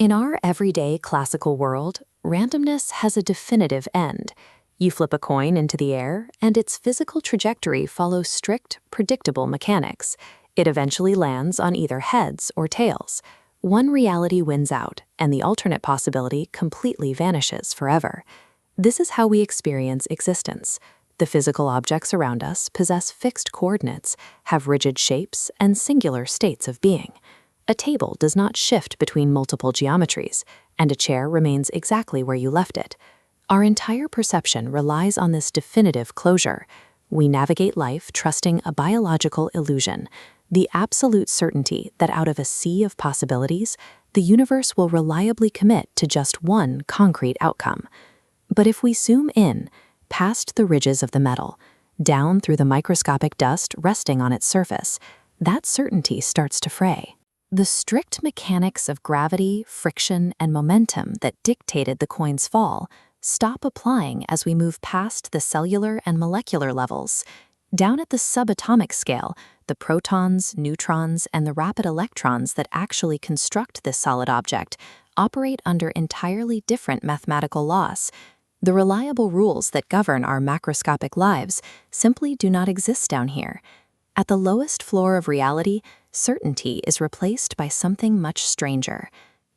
In our everyday classical world, randomness has a definitive end. You flip a coin into the air, and its physical trajectory follows strict, predictable mechanics. It eventually lands on either heads or tails. One reality wins out, and the alternate possibility completely vanishes forever. This is how we experience existence. The physical objects around us possess fixed coordinates, have rigid shapes, and singular states of being. A table does not shift between multiple geometries, and a chair remains exactly where you left it. Our entire perception relies on this definitive closure. We navigate life trusting a biological illusion, the absolute certainty that out of a sea of possibilities, the universe will reliably commit to just one concrete outcome. But if we zoom in, past the ridges of the metal, down through the microscopic dust resting on its surface, that certainty starts to fray. The strict mechanics of gravity, friction, and momentum that dictated the coin's fall stop applying as we move past the cellular and molecular levels. Down at the subatomic scale, the protons, neutrons, and the rapid electrons that actually construct this solid object operate under entirely different mathematical laws. The reliable rules that govern our macroscopic lives simply do not exist down here. At the lowest floor of reality, certainty is replaced by something much stranger.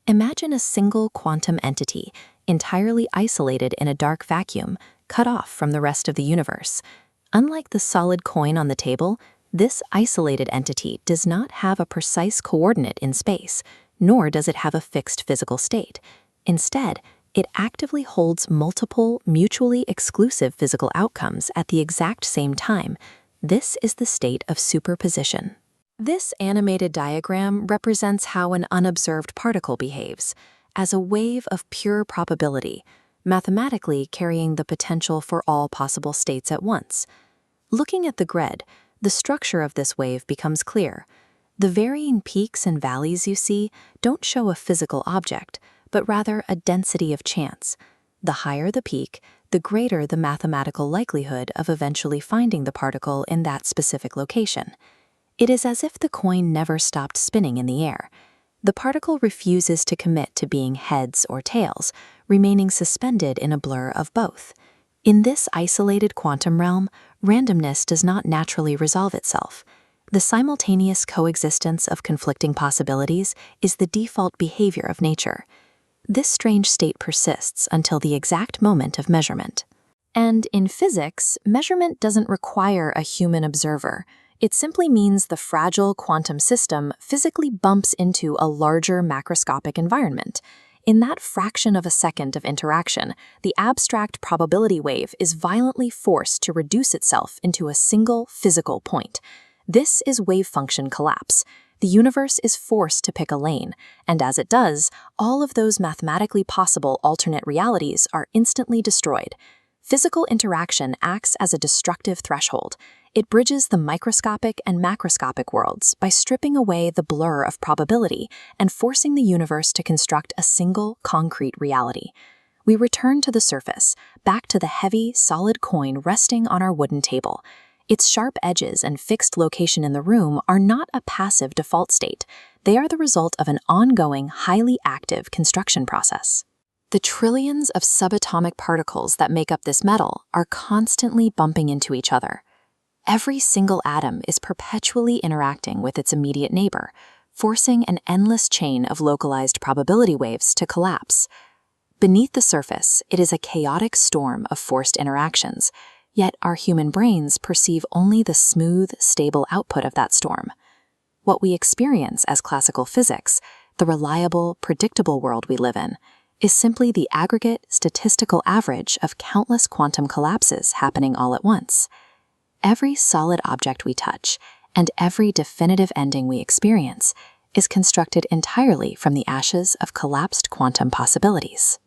Imagine a single quantum entity, entirely isolated in a dark vacuum, cut off from the rest of the universe. Unlike the solid coin on the table, this isolated entity does not have a precise coordinate in space, nor does it have a fixed physical state. Instead, it actively holds multiple, mutually exclusive physical outcomes at the exact same time. This is the state of superposition. This animated diagram represents how an unobserved particle behaves, as a wave of pure probability, mathematically carrying the potential for all possible states at once. Looking at the grid, the structure of this wave becomes clear. The varying peaks and valleys you see don't show a physical object, but rather a density of chance. The higher the peak, the greater the mathematical likelihood of eventually finding the particle in that specific location. It is as if the coin never stopped spinning in the air. The particle refuses to commit to being heads or tails, remaining suspended in a blur of both. In this isolated quantum realm, randomness does not naturally resolve itself. The simultaneous coexistence of conflicting possibilities is the default behavior of nature. This strange state persists until the exact moment of measurement. And in physics, measurement doesn't require a human observer. It simply means the fragile quantum system physically bumps into a larger macroscopic environment. In that fraction of a second of interaction, the abstract probability wave is violently forced to reduce itself into a single physical point. This is wave function collapse. The universe is forced to pick a lane, and as it does, all of those mathematically possible alternate realities are instantly destroyed. Physical interaction acts as a destructive threshold. It bridges the microscopic and macroscopic worlds by stripping away the blur of probability and forcing the universe to construct a single, concrete reality. We return to the surface, back to the heavy, solid coin resting on our wooden table. Its sharp edges and fixed location in the room are not a passive default state. They are the result of an ongoing, highly active construction process. The trillions of subatomic particles that make up this metal are constantly bumping into each other. Every single atom is perpetually interacting with its immediate neighbor, forcing an endless chain of localized probability waves to collapse. Beneath the surface, it is a chaotic storm of forced interactions, yet our human brains perceive only the smooth, stable output of that storm. What we experience as classical physics, the reliable, predictable world we live in, is simply the aggregate statistical average of countless quantum collapses happening all at once. Every solid object we touch, and every definitive ending we experience, is constructed entirely from the ashes of collapsed quantum possibilities.